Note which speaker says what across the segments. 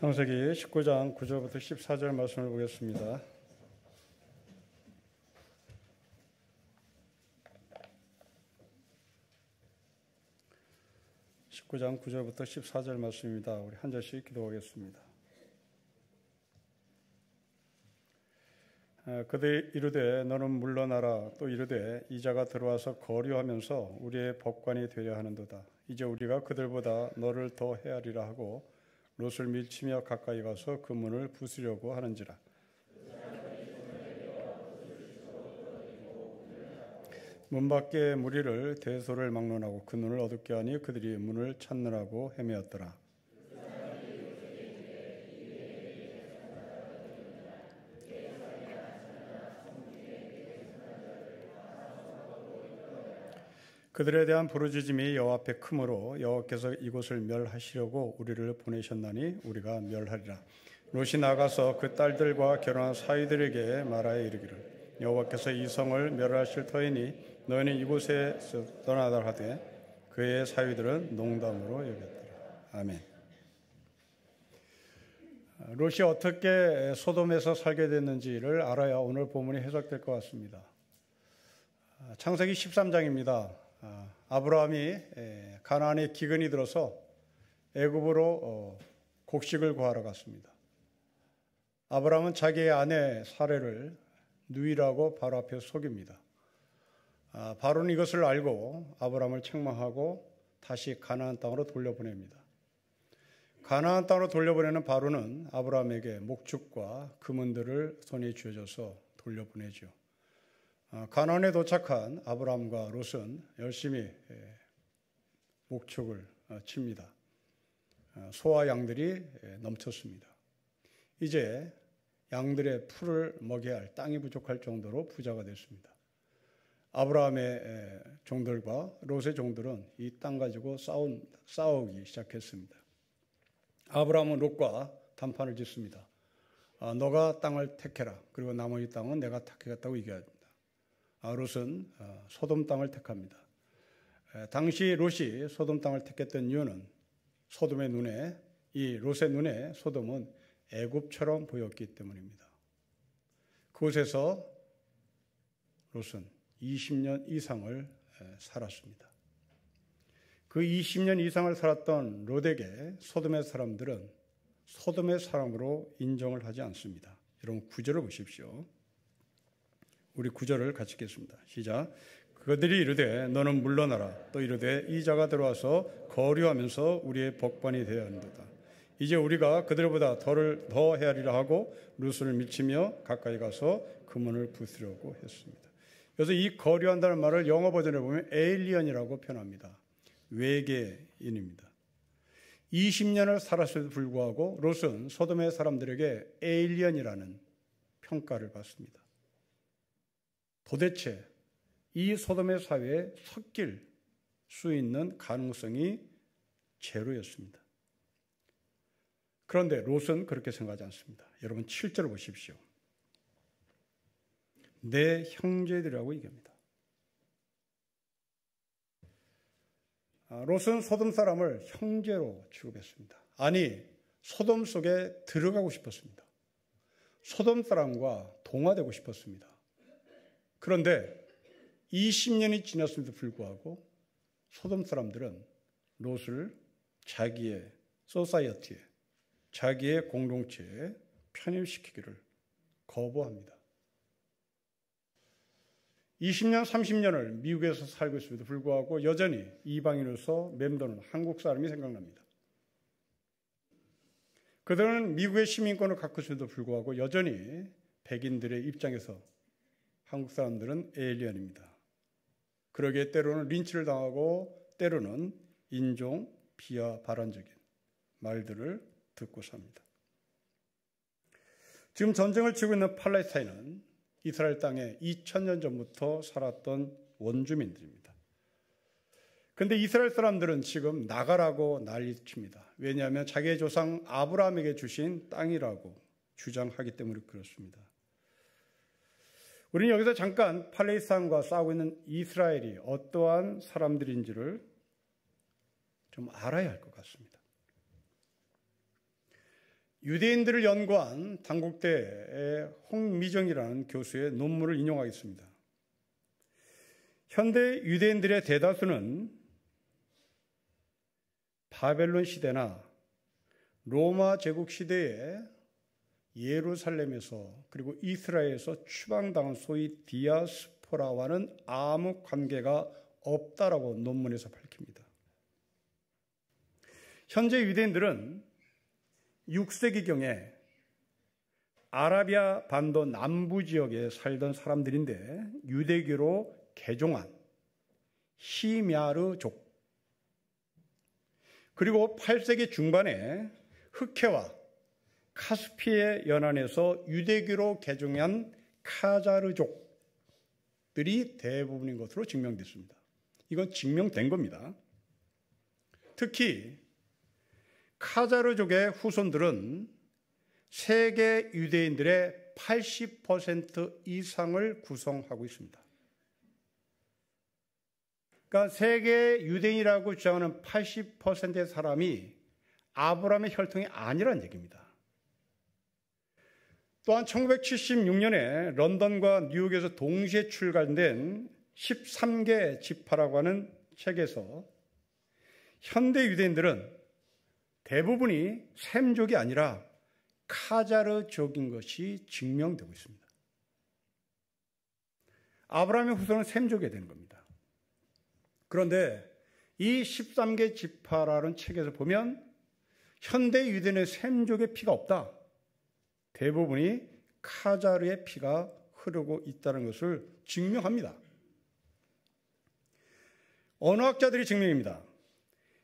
Speaker 1: 창세기 19장 9절부터 14절 말씀을 보겠습니다. (19장 9절부터 14절) 말씀입니다. 우리 한 절씩 기도하겠습니다. 그들이 이르되 너는 물러나라. 또 이르되 이자가 들어와서 거류하면서 우리의 법관이 되려 하는도다. 이제 우리가 그들보다 너를 더 헤아리라 하고 롯을 밀치며 가까이 가서 그 문을 부수려고 하는지라. 문 밖에 무리를 대소를 막론하고 그 눈을 어둡게 하니 그들이 문을 찾느라고 헤매었더라. 그들에 대한 부르짖음이 여호와 앞에 크므로 여호와께서 이곳을 멸하시려고 우리를 보내셨나니 우리가 멸하리라. 롯이 나가서 그 딸들과 결혼한 사위들에게 말하여 이르기를 여호와께서 이 성을 멸하실 터이니 너희는 이곳에서 떠나다 하되 그의 사위들은 농담으로 여겼더라. 아멘. 롯이 어떻게 소돔에서 살게 됐는지를 알아야 오늘 본문이 해석될 것 같습니다. 창세기 13장입니다. 아브라함이 가나안에 기근이 들어서 애굽으로 곡식을 구하러 갔습니다. 아브라함은 자기의 아내 사레를 누이라고 바로 앞에 속입니다. 바로는 이것을 알고 아브라함을 책망하고 다시 가나안 땅으로 돌려보냅니다. 가나안 땅으로 돌려보내는 바로는 아브라함에게 목축과 금은들을 손에 쥐어줘서 돌려보내죠. 가나안에 도착한 아브라함과 롯은 열심히 목축을 칩니다. 소와 양들이 넘쳤습니다. 이제 양들의 풀을 먹여야 할 땅이 부족할 정도로 부자가 됐습니다. 아브라함의 종들과 롯의 종들은 이 땅 가지고 싸우기 시작했습니다. 아브라함은 롯과 단판을 짓습니다. 너가 땅을 택해라. 그리고 나머지 땅은 내가 택하겠다고 얘기합니다. 롯은 소돔 땅을 택합니다. 당시 롯이 소돔 땅을 택했던 이유는 소돔의 눈에, 이 롯의 눈에 소돔은 애굽처럼 보였기 때문입니다. 그곳에서 롯은 20년 이상을 살았습니다. 그 20년 이상을 살았던 롯에게 소돔의 사람들은 소돔의 사람으로 인정을 하지 않습니다. 여러분 9절을 보십시오. 우리 9절을 같이 읽겠습니다. 시작. 그들이 이르되 너는 물러나라. 또 이르되 이자가 들어와서 거류하면서 우리의 법관이 되어야 한다. 이제 우리가 그들보다 더 헤아리라 하고 롯을 밀치며 가까이 가서 그 문을 부수려고 했습니다. 그래서 이 거류한다는 말을 영어 버전에 보면 에일리언이라고 표현합니다. 외계인입니다. 20년을 살았음에도 불구하고 롯은 소돔의 사람들에게 에일리언이라는 평가를 받습니다. 도대체 이 소돔의 사회에 섞일 수 있는 가능성이 제로였습니다. 그런데 롯은 그렇게 생각하지 않습니다. 여러분 7절을 보십시오. 내 형제들이라고 얘기합니다. 롯은 소돔 사람을 형제로 취급했습니다. 아니, 소돔 속에 들어가고 싶었습니다. 소돔 사람과 동화되고 싶었습니다. 그런데 20년이 지났음에도 불구하고 소돔 사람들은 롯을 자기의 소사이어티에, 자기의 공동체에 편입시키기를 거부합니다. 20년, 30년을 미국에서 살고 있음에도 불구하고 여전히 이방인으로서 맴도는 한국 사람이 생각납니다. 그들은 미국의 시민권을 갖고 있음에도 불구하고 여전히 백인들의 입장에서 한국 사람들은 에일리언입니다. 그러기에 때로는 린치를 당하고 때로는 인종 비하 발언적인 말들을 듣고 삽니다. 지금 전쟁을 치고 있는 팔레스타인은 이스라엘 땅에 2000년 전부터 살았던 원주민들입니다. 그런데 이스라엘 사람들은 지금 나가라고 난리칩니다. 왜냐하면 자기의 조상 아브라함에게 주신 땅이라고 주장하기 때문에 그렇습니다. 우리는 여기서 잠깐 팔레스타인과 싸우고 있는 이스라엘이 어떠한 사람들인지를 좀 알아야 할 것 같습니다. 유대인들을 연구한 단국대의 홍미정이라는 교수의 논문을 인용하겠습니다. 현대 유대인들의 대다수는 바벨론 시대나 로마 제국 시대에 예루살렘에서 그리고 이스라엘에서 추방당한 소위 디아스포라와는 아무 관계가 없다라고 논문에서 밝힙니다. 현재 유대인들은 6세기경에 아라비아 반도 남부 지역에 살던 사람들인데 유대교로 개종한 히мя르족, 그리고 8세기 중반에 흑해와 카스피해 연안에서 유대교로 개종한 카자르족들이 대부분인 것으로 증명됐습니다. 이건 증명된 겁니다. 특히 카자르족의 후손들은 세계 유대인들의 80% 이상을 구성하고 있습니다. 그러니까 세계 유대인이라고 주장하는 80%의 사람이 아브라함의 혈통이 아니라는 얘기입니다. 또한 1976년에 런던과 뉴욕에서 동시에 출간된 13개 지파라고 하는 책에서 현대 유대인들은 대부분이 셈족이 아니라 카자르족인 것이 증명되고 있습니다. 아브라함의 후손은 셈족이 되는 겁니다. 그런데 이 13개 지파라는 책에서 보면 현대 유대인의 셈족의 피가 없다. 대부분이 카자르의 피가 흐르고 있다는 것을 증명합니다. 언어학자들이 증명입니다.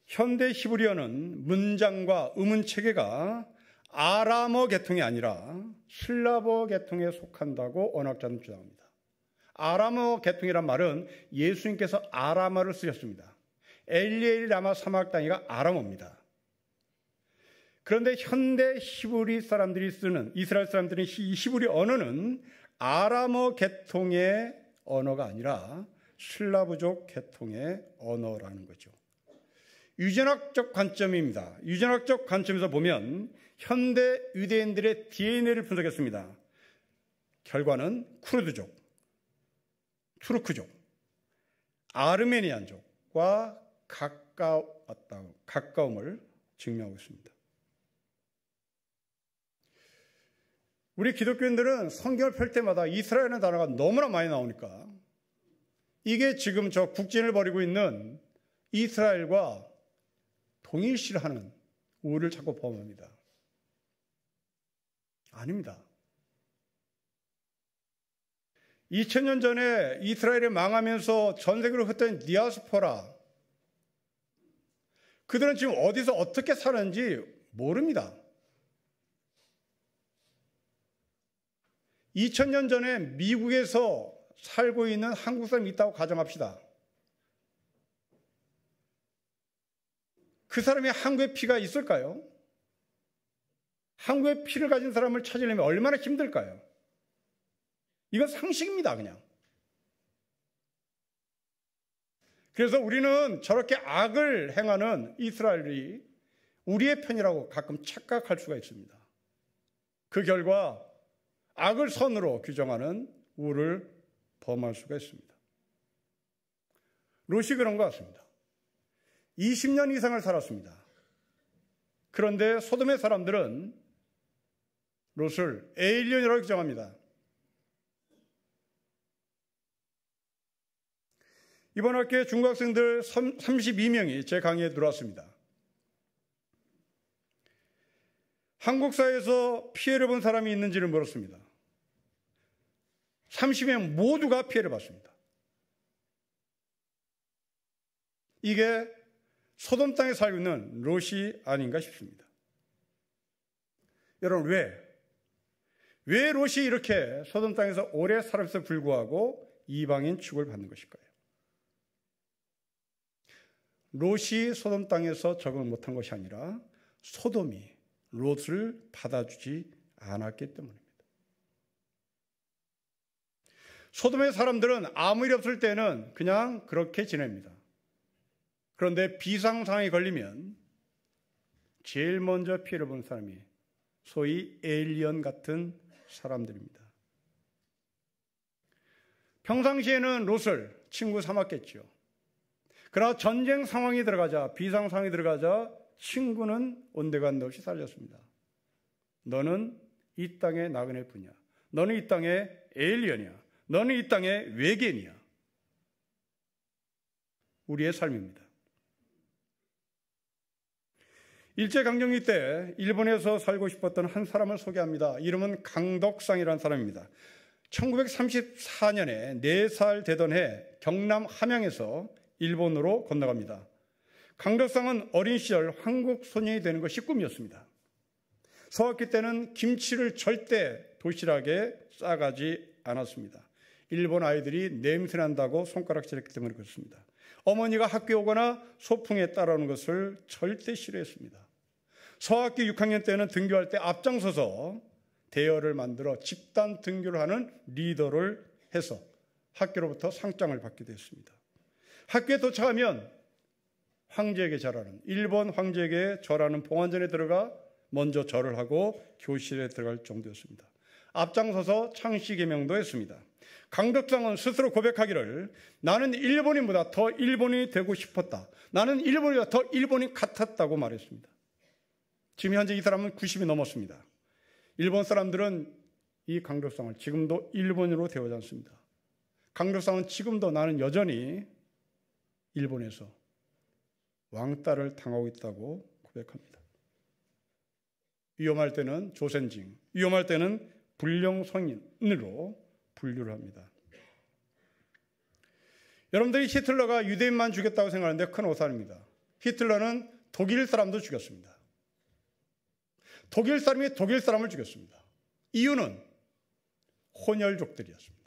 Speaker 1: 현대 히브리어는 문장과 음운 체계가 아람어 계통이 아니라 슬라버 계통에 속한다고 언어학자는 주장합니다. 아람어 계통이란 말은 예수님께서 아람어를 쓰셨습니다. 엘리엘 라마 사막 단위가 아람어입니다. 그런데 현대 히브리 사람들이 쓰는, 이스라엘 사람들이 이 히브리 언어는 아람어 계통의 언어가 아니라 슬라브족 계통의 언어라는 거죠. 유전학적 관점입니다. 유전학적 관점에서 보면 현대 유대인들의 DNA를 분석했습니다. 결과는 쿠르드족, 투르크족, 아르메니안족과 가까움을 증명하고 있습니다. 우리 기독교인들은 성경을 펼 때마다 이스라엘이라는 단어가 너무나 많이 나오니까 이게 지금 저 국진을 벌이고 있는 이스라엘과 동일시하는 우를 자꾸 범합니다. 아닙니다. 2000년 전에 이스라엘이 망하면서 전 세계로 흩어진 디아스포라, 그들은 지금 어디서 어떻게 사는지 모릅니다. 2000년 전에 미국에서 살고 있는 한국 사람이 있다고 가정합시다. 그 사람이 한국의 피가 있을까요? 한국의 피를 가진 사람을 찾으려면 얼마나 힘들까요? 이건 상식입니다, 그냥. 그래서 우리는 저렇게 악을 행하는 이스라엘이 우리의 편이라고 가끔 착각할 수가 있습니다. 그 결과 악을 선으로 규정하는 우를 범할 수가 있습니다. 롯이 그런 것 같습니다. 20년 이상을 살았습니다. 그런데 소돔의 사람들은 롯을 에일리언이라고 규정합니다. 이번 학기에 중학생들 32명이 제 강의에 들어왔습니다. 한국 사회에서 피해를 본 사람이 있는지를 물었습니다. 30명 모두가 피해를 봤습니다. 이게 소돔 땅에 살고 있는 롯이 아닌가 싶습니다. 여러분, 왜 롯이 이렇게 소돔 땅에서 오래 살았음에도 불구하고 이방인 취급을 받는 것일까요? 롯이 소돔 땅에서 적응을 못한 것이 아니라 소돔이 롯을 받아주지 않았기 때문입니다. 소돔의 사람들은 아무 일 없을 때는 그냥 그렇게 지냅니다. 그런데 비상 상황이 걸리면 제일 먼저 피해를 본 사람이 소위 에일리언 같은 사람들입니다. 평상시에는 롯을 친구 삼았겠죠. 그러나 전쟁 상황이 들어가자, 비상 상황이 들어가자 친구는 온데간데 없이 살렸습니다. 너는 이 땅의 나그네 뿐이야. 너는 이 땅의 에일리언이야. 너는 이 땅의 외계인이야. 우리의 삶입니다. 일제강점기 때 일본에서 살고 싶었던 한 사람을 소개합니다. 이름은 강덕상이라는 사람입니다. 1934년에 4살 되던 해 경남 함양에서 일본으로 건너갑니다. 강덕상은 어린 시절 한국 소년이 되는 것이 꿈이었습니다. 소학기 때는 김치를 절대 도시락에 싸가지 않았습니다. 일본 아이들이 냄새난다고 손가락질했기 때문에 그렇습니다. 어머니가 학교에 오거나 소풍에 따라오는 것을 절대 싫어했습니다. 소학교 6학년 때는 등교할 때 앞장서서 대여를 만들어 집단 등교를 하는 리더를 해서 학교로부터 상장을 받기도 했습니다. 학교에 도착하면 황제에게 절하는, 일본 황제에게 절하는 봉안전에 들어가 먼저 절을 하고 교실에 들어갈 정도였습니다. 앞장서서 창씨개명도 했습니다. 강덕상은 스스로 고백하기를 나는 일본인보다 더 일본인이 되고 싶었다. 나는 일본인보다 더 일본인 같았다고 말했습니다. 지금 현재 이 사람은 90이 넘었습니다. 일본 사람들은 이 강덕상을 지금도 일본인으로 대하지 않습니다. 강덕상은 지금도 나는 여전히 일본에서 왕따를 당하고 있다고 고백합니다. 위험할 때는 조센징, 위험할 때는 불량성인으로 분류를 합니다. 여러분들이 히틀러가 유대인만 죽였다고 생각하는데 큰 오산입니다. 히틀러는 독일 사람도 죽였습니다. 독일 사람이 독일 사람을 죽였습니다. 이유는 혼혈족들이었습니다.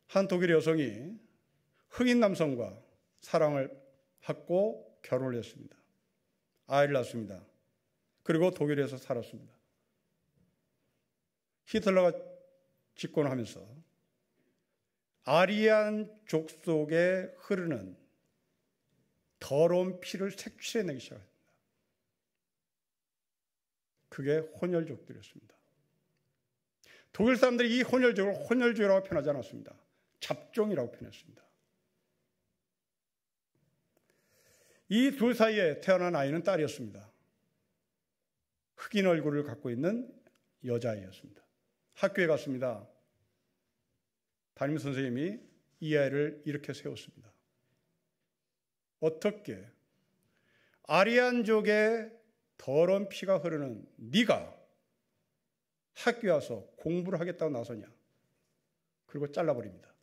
Speaker 1: 한 독일 여성이 흑인 남성과 사랑을 하고 결혼을 했습니다. 아이를 낳았습니다. 그리고 독일에서 살았습니다. 히틀러가 집권하면서 아리안족 속에 흐르는 더러운 피를 색출해내기 시작합니다. 그게 혼혈족들이었습니다. 독일 사람들이 이 혼혈족을 혼혈족이라고 표현하지 않았습니다. 잡종이라고 표현했습니다. 이 둘 사이에 태어난 아이는 딸이었습니다. 흑인 얼굴을 갖고 있는 여자아이였습니다. 학교에 갔습니다. 담임선생님이 이 아이를 이렇게 세웠습니다. 어떻게 아리안족의 더러운 피가 흐르는 네가 학교에 와서 공부를 하겠다고 나서냐. 그리고 잘라버립니다.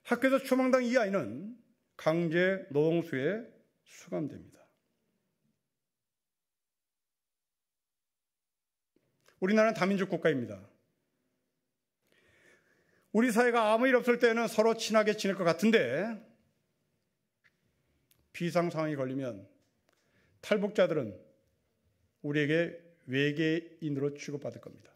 Speaker 1: 학교에서 추방당 이 아이는 강제 노동수에 수감됩니다. 우리나라는 다민족 국가입니다. 우리 사회가 아무 일 없을 때는 서로 친하게 지낼 것 같은데 비상 상황이 걸리면 탈북자들은 우리에게 외계인으로 취급받을 겁니다.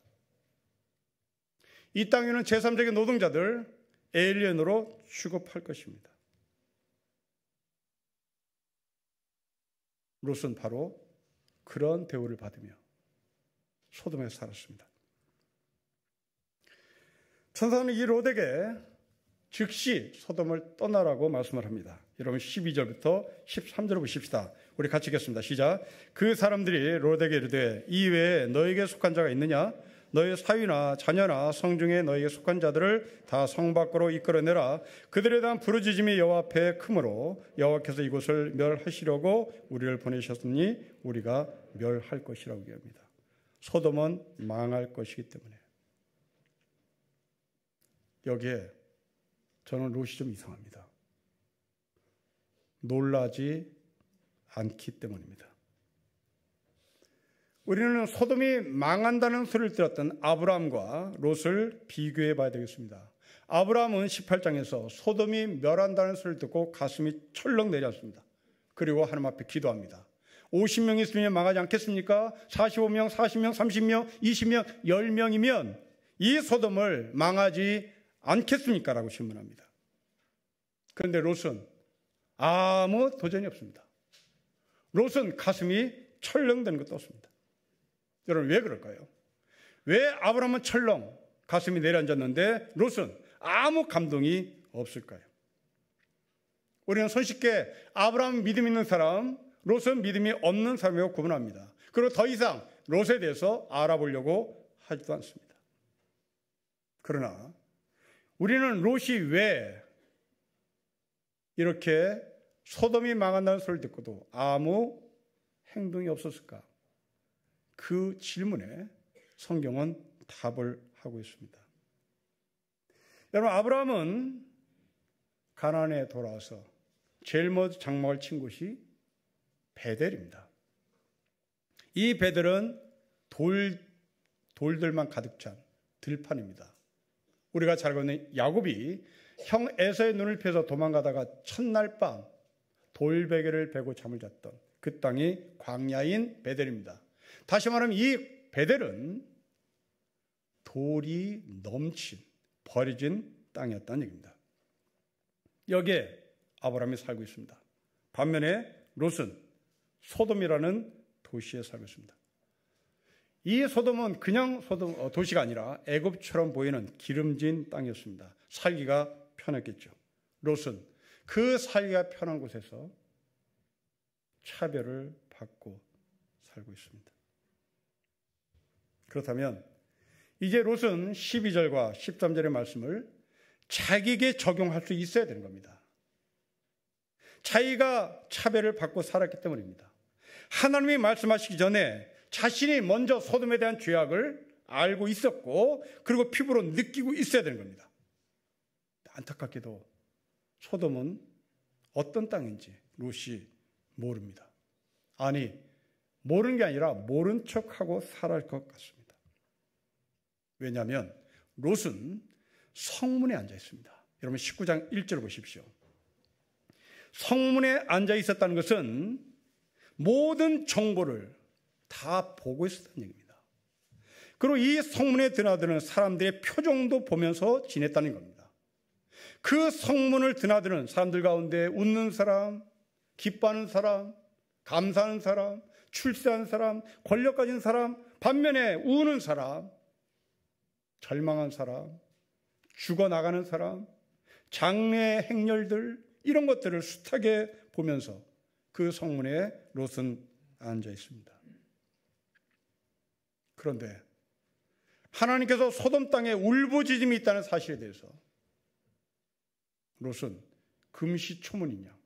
Speaker 1: 이 땅에는 제3세계 노동자들 에일리언으로 취급할 것입니다. 롯은 바로 그런 대우를 받으며 소돔에서 살았습니다. 천사는 이 롯에게 즉시 소돔을 떠나라고 말씀을 합니다. 여러분 12절부터 13절을 보십시다. 우리 같이 읽겠습니다. 시작. 그 사람들이 롯에게 이르되 이 외에 너에게 속한 자가 있느냐? 너의 사위나 자녀나 성중에 너에게 속한 자들을 다 성 밖으로 이끌어내라. 그들에 대한 부르짖음이 여호와 앞에 크므로 여호와께서 이곳을 멸하시려고 우리를 보내셨으니 우리가 멸할 것이라고 얘기합니다. 소돔은 망할 것이기 때문에. 여기에 저는 롯이 좀 이상합니다. 놀라지 않기 때문입니다. 우리는 소돔이 망한다는 소리를 들었던 아브라함과 롯을 비교해 봐야 되겠습니다. 아브라함은 18장에서 소돔이 멸한다는 소리를 듣고 가슴이 철렁 내렸습니다. 그리고 하나님 앞에 기도합니다. 50명 있으면 망하지 않겠습니까? 45명, 40명, 30명, 20명, 10명이면 이 소돔을 망하지 않겠습니까? 라고 질문합니다. 그런데 롯은 아무 도전이 없습니다. 롯은 가슴이 철렁대는 것도 없습니다. 여러분, 왜 그럴까요? 왜 아브라함은 철렁 가슴이 내려앉았는데 롯은 아무 감동이 없을까요? 우리는 손쉽게 아브라함 믿음 있는 사람, 롯은 믿음이 없는 사람이라고 구분합니다. 그리고 더 이상 롯에 대해서 알아보려고 하지도 않습니다. 그러나 우리는 롯이 왜 이렇게 소돔이 망한다는 소리를 듣고도 아무 행동이 없었을까? 그 질문에 성경은 답을 하고 있습니다. 여러분, 아브라함은 가나안에 돌아와서 제일 먼저 장막을 친 곳이 베델입니다. 이 베델은 돌들만 가득 찬 들판입니다. 우리가 잘 알고 있는 야곱이 형 에서의 눈을 피해서 도망가다가 첫날 밤 돌베개를 베고 잠을 잤던 그 땅이 광야인 베델입니다. 다시 말하면 이 베델은 돌이 넘친 버려진 땅이었다는 얘기입니다. 여기에 아브라함이 살고 있습니다. 반면에 롯은 소돔이라는 도시에 살고 있습니다. 이 소돔은 그냥 도시가 아니라 애굽처럼 보이는 기름진 땅이었습니다. 살기가 편했겠죠. 롯은 그 살기가 편한 곳에서 차별을 받고 살고 있습니다. 그렇다면 이제 롯은 12절과 13절의 말씀을 자기에게 적용할 수 있어야 되는 겁니다. 자기가 차별을 받고 살았기 때문입니다. 하나님이 말씀하시기 전에 자신이 먼저 소돔에 대한 죄악을 알고 있었고 그리고 피부로 느끼고 있어야 되는 겁니다. 안타깝게도 소돔은 어떤 땅인지 롯이 모릅니다. 아니, 모르는 게 아니라 모른 척하고 살아갈 것 같습니다. 왜냐하면 롯은 성문에 앉아 있습니다. 여러분 19장 1절 보십시오. 성문에 앉아 있었다는 것은 모든 정보를 다 보고 있었다는 얘기입니다. 그리고 이 성문에 드나드는 사람들의 표정도 보면서 지냈다는 겁니다. 그 성문을 드나드는 사람들 가운데 웃는 사람, 기뻐하는 사람, 감사하는 사람, 출세한 사람, 권력 가진 사람, 반면에 우는 사람, 절망한 사람, 죽어나가는 사람, 장래 행렬들 이런 것들을 숱하게 보면서 그 성문에 롯은 앉아 있습니다. 그런데 하나님께서 소돔 땅에 울부짖음이 있다는 사실에 대해서 롯은 금시초문이냐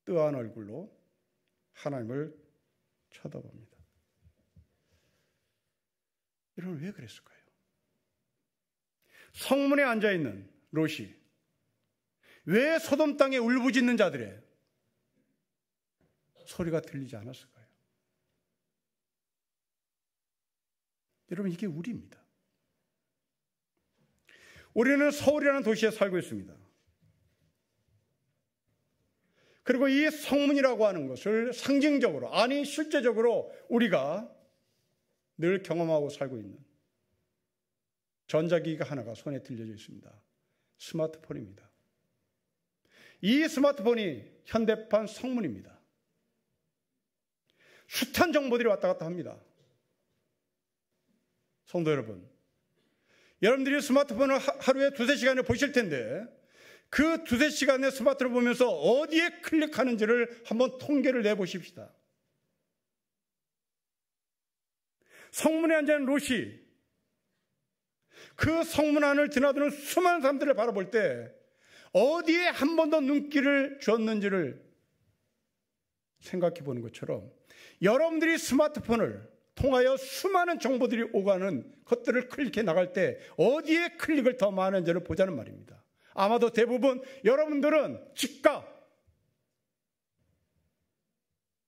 Speaker 1: 뜨한 얼굴로 하나님을 쳐다봅니다. 이런 왜 그랬을까요? 성문에 앉아있는 롯이 왜 소돔 땅에 울부짖는 자들의 소리가 들리지 않았을까요? 여러분, 이게 우리입니다. 우리는 서울이라는 도시에 살고 있습니다. 그리고 이 성문이라고 하는 것을 상징적으로, 아니 실제적으로 우리가 늘 경험하고 살고 있는 전자기기가 하나가 손에 들려져 있습니다. 스마트폰입니다. 이 스마트폰이 현대판 성문입니다. 숱한 정보들이 왔다 갔다 합니다. 성도 여러분, 여러분들이 스마트폰을 하루에 2-3시간을 보실 텐데 그 2-3시간의 스마트폰을 보면서 어디에 클릭하는지를 한번 통계를 내보십시다. 성문에 앉아있는 롯이 그 성문 안을 드나드는 수많은 사람들을 바라볼 때 어디에 한 번 더 눈길을 주었는지를 생각해 보는 것처럼 여러분들이 스마트폰을 통하여 수많은 정보들이 오가는 것들을 클릭해 나갈 때 어디에 클릭을 더 많은지를 보자는 말입니다. 아마도 대부분 여러분들은 집값,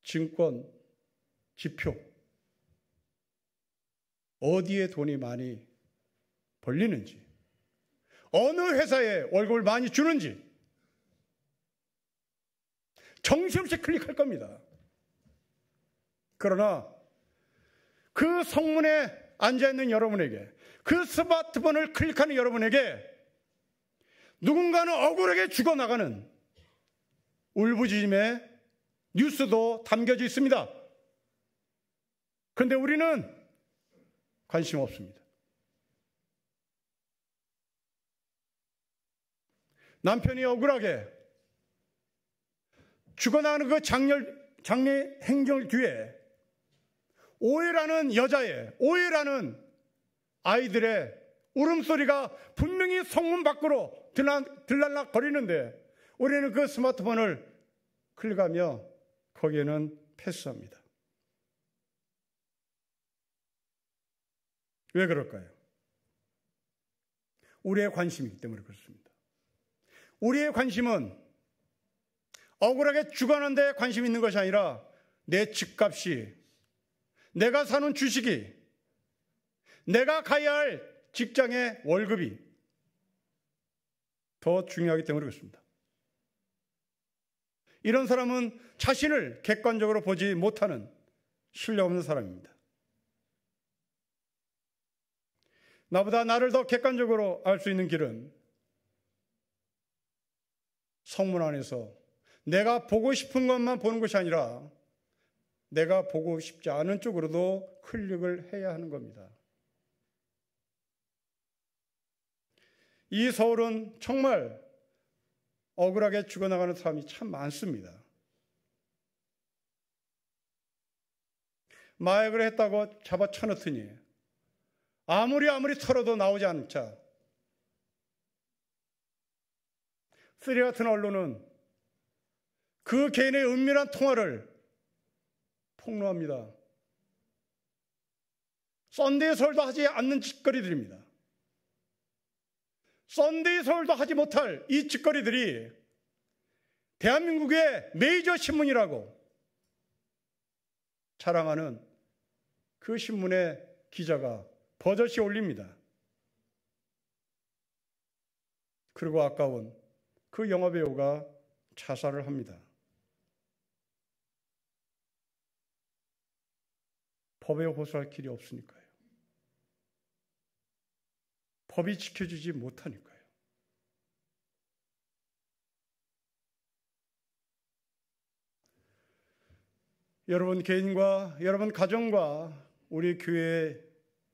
Speaker 1: 증권, 지표, 어디에 돈이 많이 벌리는지, 어느 회사에 월급을 많이 주는지 정신없이 클릭할 겁니다. 그러나 그 성문에 앉아있는 여러분에게, 그 스마트폰을 클릭하는 여러분에게 누군가는 억울하게 죽어나가는 울부짖음의 뉴스도 담겨져 있습니다. 그런데 우리는 관심 없습니다. 남편이 억울하게 죽어나가는 그 장례 행정 뒤에 오해라는 여자의, 오해라는 아이들의 울음소리가 분명히 성문 밖으로 들락거리는데 우리는 그 스마트폰을 클릭하며 거기에는 패스합니다. 왜 그럴까요? 우리의 관심이기 때문에 그렇습니다. 우리의 관심은 억울하게 죽어가는 데 관심이 있는 것이 아니라 내 집값이, 내가 사는 주식이, 내가 가야 할 직장의 월급이 더 중요하기 때문에 그렇습니다. 이런 사람은 자신을 객관적으로 보지 못하는 신뢰 없는 사람입니다. 나보다 나를 더 객관적으로 알 수 있는 길은 성문 안에서 내가 보고 싶은 것만 보는 것이 아니라 내가 보고 싶지 않은 쪽으로도 클릭을 해야 하는 겁니다. 이 서울은 정말 억울하게 죽어나가는 사람이 참 많습니다. 마약을 했다고 잡아쳐넣더니 아무리 털어도 나오지 않자 쓰리 같은 언론은 그 개인의 은밀한 통화를 폭로합니다. 썬데이 서울도 하지 않는 짓거리들입니다. 썬데이 서울도 하지 못할 이 짓거리들이 대한민국의 메이저 신문이라고 자랑하는 그 신문의 기자가 버젓이 올립니다. 그리고 아까운 그 영화배우가 자살을 합니다. 법에 호소할 길이 없으니까요. 법이 지켜주지 못하니까요. 여러분 개인과 여러분 가정과 우리 교회에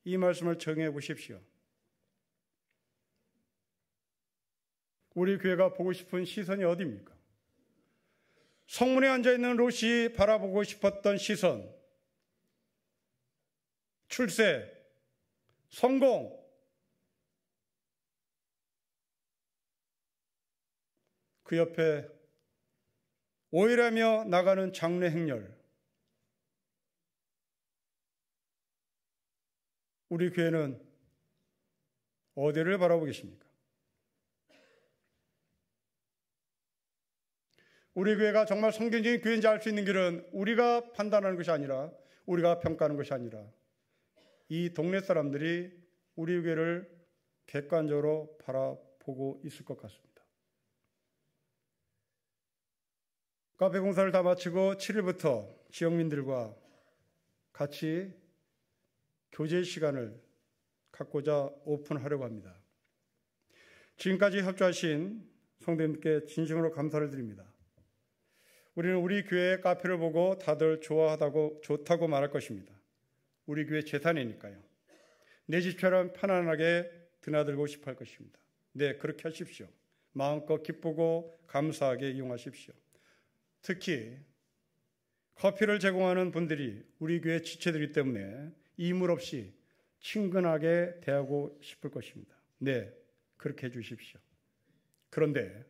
Speaker 1: 이 말씀을 정해 보십시오. 우리 교회가 보고 싶은 시선이 어디입니까? 성문에 앉아있는 롯이 바라보고 싶었던 시선, 출세, 성공, 그 옆에 오해라며 나가는 장래 행렬. 우리 교회는 어디를 바라보고 계십니까? 우리 교회가 정말 성경적인 교회인지 알 수 있는 길은 우리가 판단하는 것이 아니라, 우리가 평가하는 것이 아니라 이 동네 사람들이 우리 교회를 객관적으로 바라보고 있을 것 같습니다. 카페 공사를 다 마치고 7일부터 지역민들과 같이 교제 시간을 갖고자 오픈하려고 합니다. 지금까지 협조하신 성도님께 진심으로 감사를 드립니다. 우리는 우리 교회의 카페를 보고 다들 좋다고 말할 것입니다. 우리 교회 재산이니까요. 내 집처럼 편안하게 드나들고 싶어 할 것입니다. 네, 그렇게 하십시오. 마음껏 기쁘고 감사하게 이용하십시오. 특히 커피를 제공하는 분들이 우리 교회 지체들이기 때문에 이물 없이 친근하게 대하고 싶을 것입니다. 네, 그렇게 해주십시오. 그런데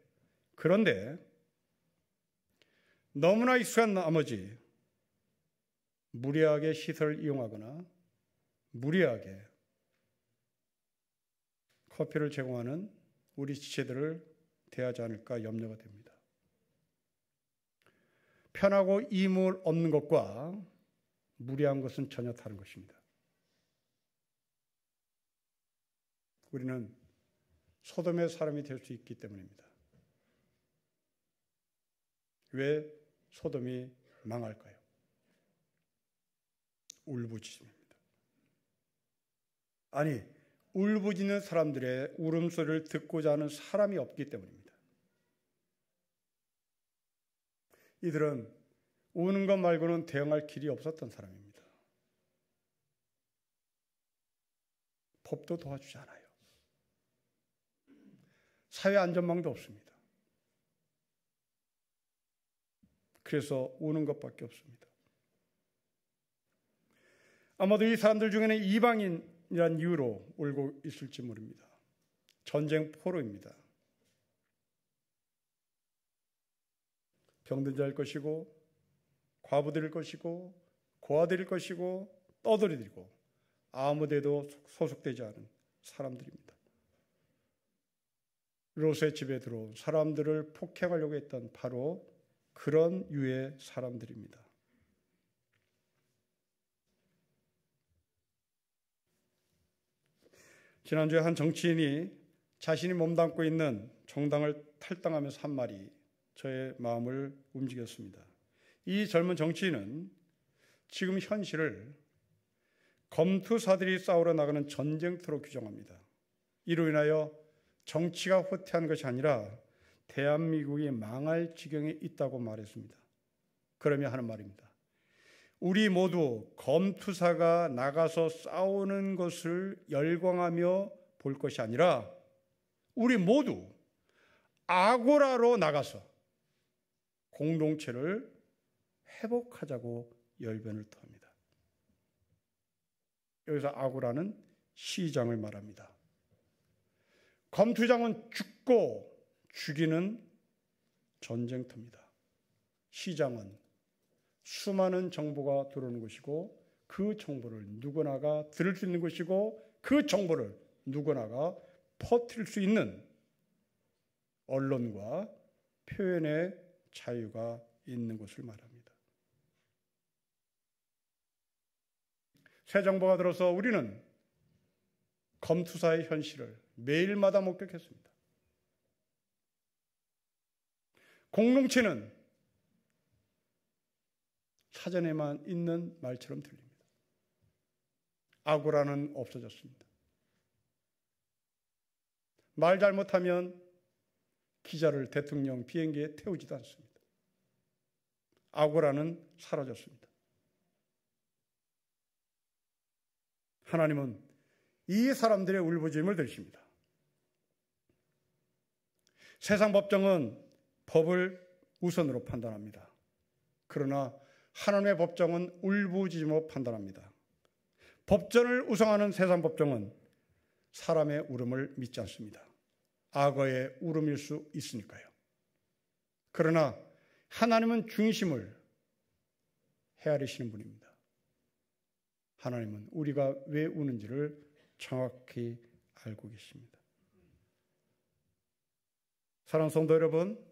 Speaker 1: 너무나 익숙한 나머지 무리하게 시설을 이용하거나 무리하게 커피를 제공하는 우리 지체들을 대하지 않을까 염려가 됩니다. 편하고 이물 없는 것과 무리한 것은 전혀 다른 것입니다. 우리는 소돔의 사람이 될 수 있기 때문입니다. 왜 소돔이 망할까요? 울부짖습니다. 아니, 울부짖는 사람들의 울음소리를 듣고자 하는 사람이 없기 때문입니다. 이들은 우는 것 말고는 대응할 길이 없었던 사람입니다. 법도 도와주지 않아요. 사회 안전망도 없습니다. 그래서 우는 것밖에 없습니다. 아마도 이 사람들 중에는 이방인이란 이유로 울고 있을지 모릅니다. 전쟁 포로입니다. 병든 자일 것이고, 과부들일 것이고, 고아들일 것이고, 떠돌이들이고, 아무데도 소속되지 않은 사람들입니다. 롯의 집에 들어온 사람들을 폭행하려고 했던 바로 그런 유의 사람들입니다. 지난주에 한 정치인이 자신이 몸담고 있는 정당을 탈당하면서 한 말이 저의 마음을 움직였습니다. 이 젊은 정치인은 지금 현실을 검투사들이 싸우러 나가는 전쟁터로 규정합니다. 이로 인하여 정치가 후퇴한 것이 아니라 대한민국이 망할 지경에 있다고 말했습니다. 그러며 하는 말입니다. 우리 모두 검투사가 나가서 싸우는 것을 열광하며 볼 것이 아니라 우리 모두 아고라로 나가서 공동체를 회복하자고 열변을 토합니다. 여기서 아고라는 시장을 말합니다. 검투장은 죽고 죽이는 전쟁터입니다. 시장은 수많은 정보가 들어오는 것이고 그 정보를 누구나가 들을 수 있는 것이고 그 정보를 누구나가 퍼뜨릴 수 있는 언론과 표현의 자유가 있는 것을 말합니다. 새 정보가 들어서 우리는 검투사의 현실을 매일마다 목격했습니다. 공동체는 사전에만 있는 말처럼 들립니다. 아고라는 없어졌습니다. 말 잘못하면 기자를 대통령 비행기에 태우지도 않습니다. 아고라는 사라졌습니다. 하나님은 이 사람들의 울부짖음을 들으십니다. 세상 법정은 법을 우선으로 판단합니다. 그러나 하나님의 법정은 울부짖음으로 판단합니다. 법전을 우상하는 세상 법정은 사람의 울음을 믿지 않습니다. 악어의 울음일 수 있으니까요. 그러나 하나님은 중심을 헤아리시는 분입니다. 하나님은 우리가 왜 우는지를 정확히 알고 계십니다. 사랑하는 성도 여러분,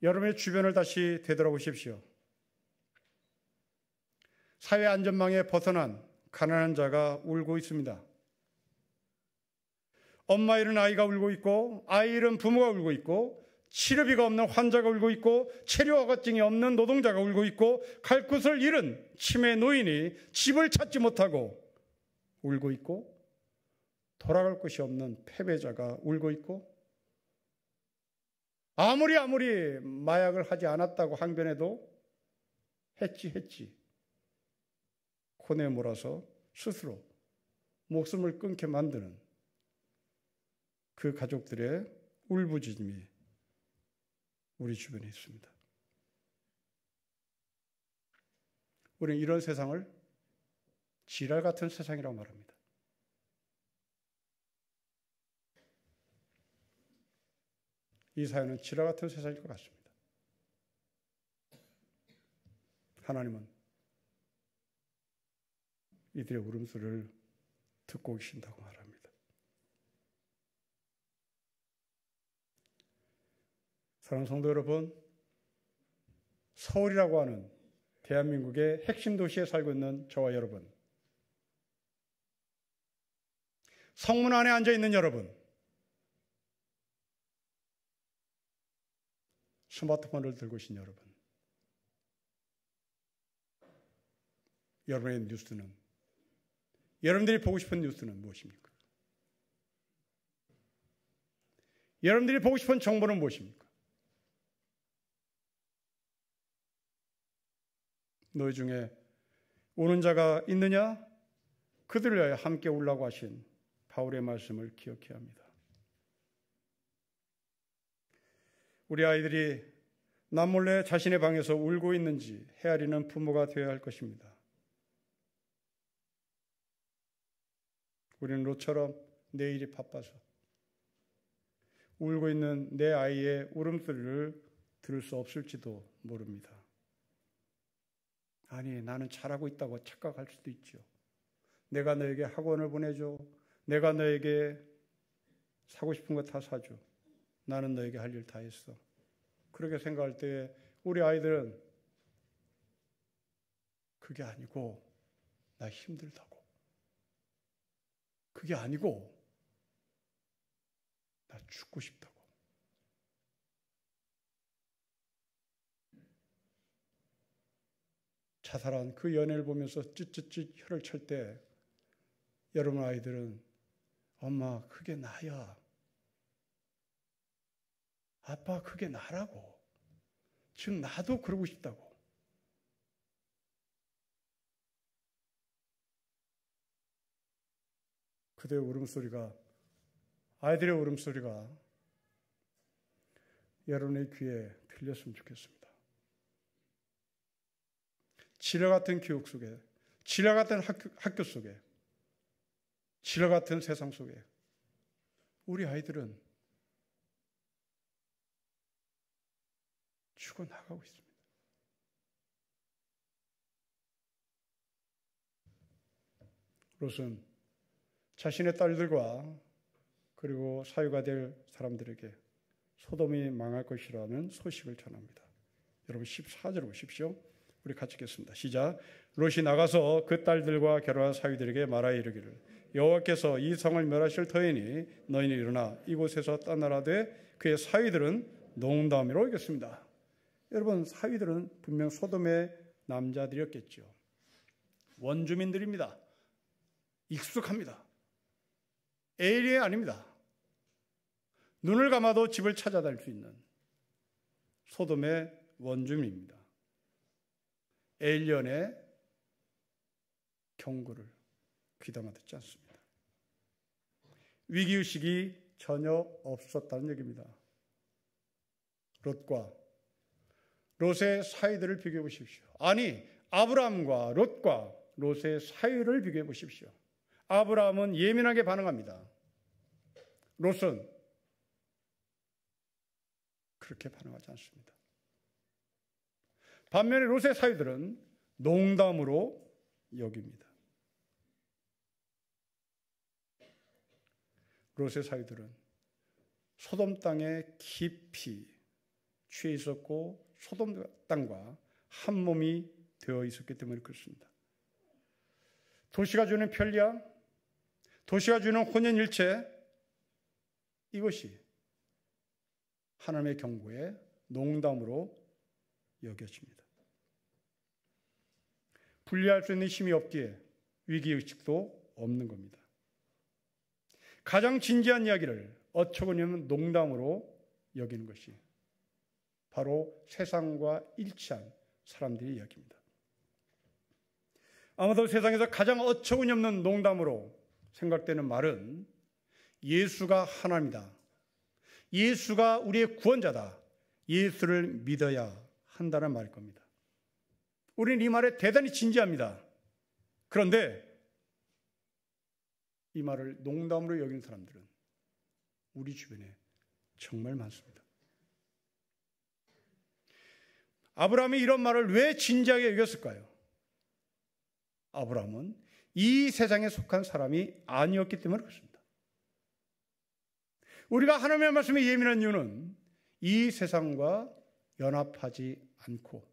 Speaker 1: 여러분의 주변을 다시 되돌아보십시오. 사회 안전망에 벗어난 가난한 자가 울고 있습니다. 엄마 잃은 아이가 울고 있고, 아이 잃은 부모가 울고 있고, 치료비가 없는 환자가 울고 있고, 체류허가증이 없는 노동자가 울고 있고, 갈 곳을 잃은 치매 노인이 집을 찾지 못하고 울고 있고, 돌아갈 곳이 없는 패배자가 울고 있고, 아무리 마약을 하지 않았다고 항변해도 했지 코너에 몰아서 스스로 목숨을 끊게 만드는 그 가족들의 울부짖음이 우리 주변에 있습니다. 우리는 이런 세상을 지랄 같은 세상이라고 말합니다. 이 사회는 지랄 같은 세상일 것 같습니다. 하나님은 이들의 울음소리를 듣고 계신다고 말합니다. 사랑하는 성도 여러분, 서울이라고 하는 대한민국의 핵심 도시에 살고 있는 저와 여러분, 성문 안에 앉아 있는 여러분, 스마트폰을 들고 계신 여러분, 여러분의 뉴스는, 여러분들이 보고 싶은 뉴스는 무엇입니까? 여러분들이 보고 싶은 정보는 무엇입니까? 너희 중에 우는 자가 있느냐? 그들을 위하여 함께 울라고 하신 바울의 말씀을 기억해야 합니다. 우리 아이들이 남몰래 자신의 방에서 울고 있는지 헤아리는 부모가 되어야 할 것입니다. 우리는 롯처럼 내일이 바빠서 울고 있는 내 아이의 울음소리를 들을 수 없을지도 모릅니다. 아니, 나는 잘하고 있다고 착각할 수도 있죠. 내가 너에게 학원을 보내줘. 내가 너에게 사고 싶은 거 다 사줘. 나는 너에게 할 일 다 했어. 그렇게 생각할 때 우리 아이들은 그게 아니고 나 힘들다고. 그게 아니고 나 죽고 싶다고. 자살한 그 연애를 보면서 쯧쯧쯧 혀를 찰 때 여러분 아이들은 엄마 그게 나야. 아빠 그게 나라고. 즉 나도 그러고 싶다고. 그들의 울음소리가, 아이들의 울음소리가 여러분의 귀에 들렸으면 좋겠습니다. 지뢰 같은 교육 속에, 지뢰 같은 학교 속에, 지뢰 같은 세상 속에 우리 아이들은 죽어나가고 있습니다. 롯은 자신의 딸들과 그리고 사유가 될 사람들에게 소돔이 망할 것이라는 소식을 전합니다. 여러분 14절을 보십시오. 우리 같이 읽겠습니다. 시작. 롯이 나가서 그 딸들과 결혼한 사위들에게 말하여 이르기를 여호와께서 이 성을 멸하실 터이니 너희는 일어나 이곳에서 떠나라되 그의 사위들은 농담으로 이겼습니다. 여러분 사위들은 분명 소돔의 남자들이었겠죠. 원주민들입니다. 익숙합니다. 에일리에 아닙니다. 눈을 감아도 집을 찾아다닐 수 있는 소돔의 원주민입니다. 에일리언의 경고를 귀담아 듣지 않습니다. 위기의식이 전혀 없었다는 얘기입니다. 롯의 사위들을 비교해 보십시오. 아니, 아브라함과 롯과 롯의 사위를 비교해 보십시오. 아브라함은 예민하게 반응합니다. 롯은 그렇게 반응하지 않습니다. 반면에 롯의 사위들은 농담으로 여깁니다. 롯의 사위들은 소돔 땅에 깊이 취해 있었고 소돔 땅과 한 몸이 되어 있었기 때문에 그렇습니다. 도시가 주는 편리함, 도시가 주는 혼연일체, 이것이 하나님의 경고에 농담으로 여겨집니다. 분리할 수 있는 힘이 없기에 위기의식도 없는 겁니다. 가장 진지한 이야기를 어처구니없는 농담으로 여기는 것이 바로 세상과 일치한 사람들의 이야기입니다. 아마도 세상에서 가장 어처구니없는 농담으로 생각되는 말은 예수가 하나님이다. 예수가 우리의 구원자다. 예수를 믿어야 한다는 말일 겁니다. 우리는 이 말에 대단히 진지합니다. 그런데 이 말을 농담으로 여기는 사람들은 우리 주변에 정말 많습니다. 아브라함이 이런 말을 왜 진지하게 여겼을까요? 아브라함은 이 세상에 속한 사람이 아니었기 때문에 그렇습니다. 우리가 하나님의 말씀에 예민한 이유는 이 세상과 연합하지 않고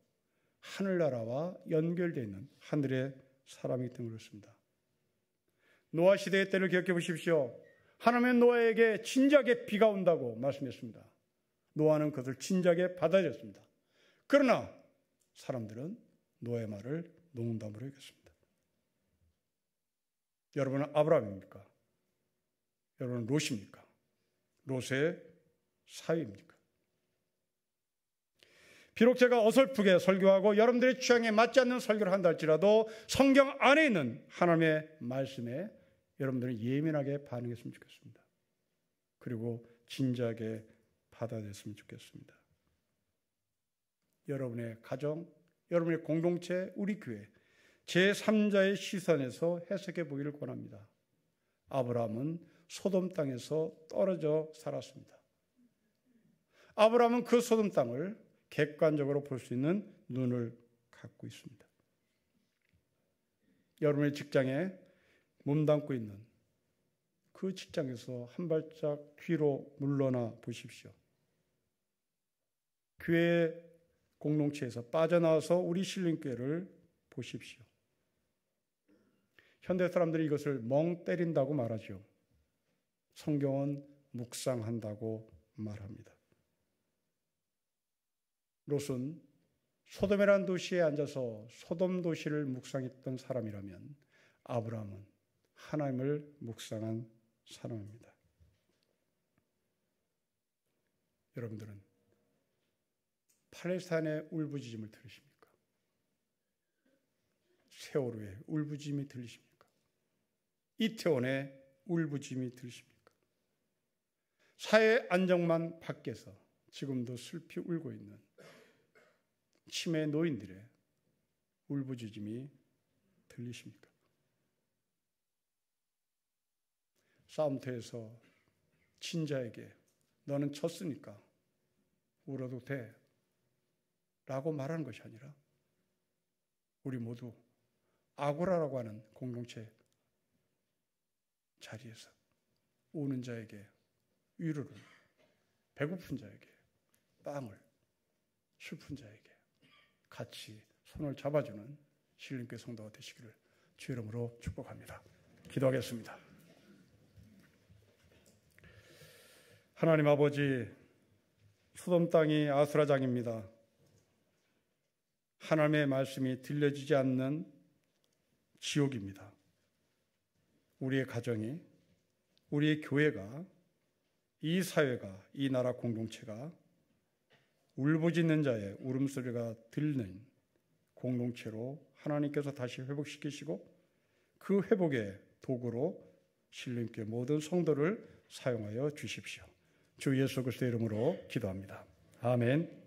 Speaker 1: 하늘나라와 연결되어 있는 하늘의 사람이기 때문에 그렇습니다. 노아 시대의 때를 기억해 보십시오. 하나님은 노아에게 진작에 비가 온다고 말씀했습니다. 노아는 그것을 진작에 받아들였습니다. 그러나 사람들은 노아의 말을 농담으로 여겼습니다. 여러분은 아브라함입니까? 여러분은 롯입니까? 롯의 사위입니까? 비록 제가 어설프게 설교하고 여러분들의 취향에 맞지 않는 설교를 한다 할지라도 성경 안에 있는 하나님의 말씀에 여러분들은 예민하게 반응했으면 좋겠습니다. 그리고 진지하게 받아들였으면 좋겠습니다. 여러분의 가정, 여러분의 공동체, 우리 교회 제3자의 시선에서 해석해 보기를 권합니다. 아브라함은 소돔 땅에서 떨어져 살았습니다. 아브라함은 그 소돔 땅을 객관적으로 볼 수 있는 눈을 갖고 있습니다. 여러분의 직장에 몸담고 있는 그 직장에서 한 발짝 뒤로 물러나 보십시오. 교회 공동체에서 빠져나와서 우리 신림교회를 보십시오. 현대 사람들이 이것을 멍 때린다고 말하죠. 성경은 묵상한다고 말합니다. 롯은 소돔이라는 도시에 앉아서 소돔 도시를 묵상했던 사람이라면 아브라함은 하나님을 묵상한 사람입니다. 여러분들은 팔레스타인의 울부짖음을 들으십니까? 세월호의 울부짖음이 들리십니까? 이태원의 울부짖음이 들리십니까? 사회 안정망 밖에서 지금도 슬피 울고 있는 치매 노인들의 울부짖음이 들리십니까? 싸움터에서 친자에게 너는 졌으니까 울어도 돼 라고 말하는 것이 아니라 우리 모두 아고라라고 하는 공동체 자리에서 우는 자에게 위로를, 배고픈 자에게 빵을, 슬픈 자에게 같이 손을 잡아주는 신림교회 성도가 되시기를 주 이름으로 축복합니다. 기도하겠습니다. 하나님 아버지, 소돔 땅이 아수라장입니다. 하나님의 말씀이 들려지지 않는 지옥입니다. 우리의 가정이, 우리의 교회가, 이 사회가, 이 나라 공동체가 울부짖는 자의 울음소리가 들리는 공동체로 하나님께서 다시 회복시키시고 그 회복의 도구로 신림교회 모든 성도를 사용하여 주십시오. 주 예수 그리스도의 이름으로 기도합니다. 아멘.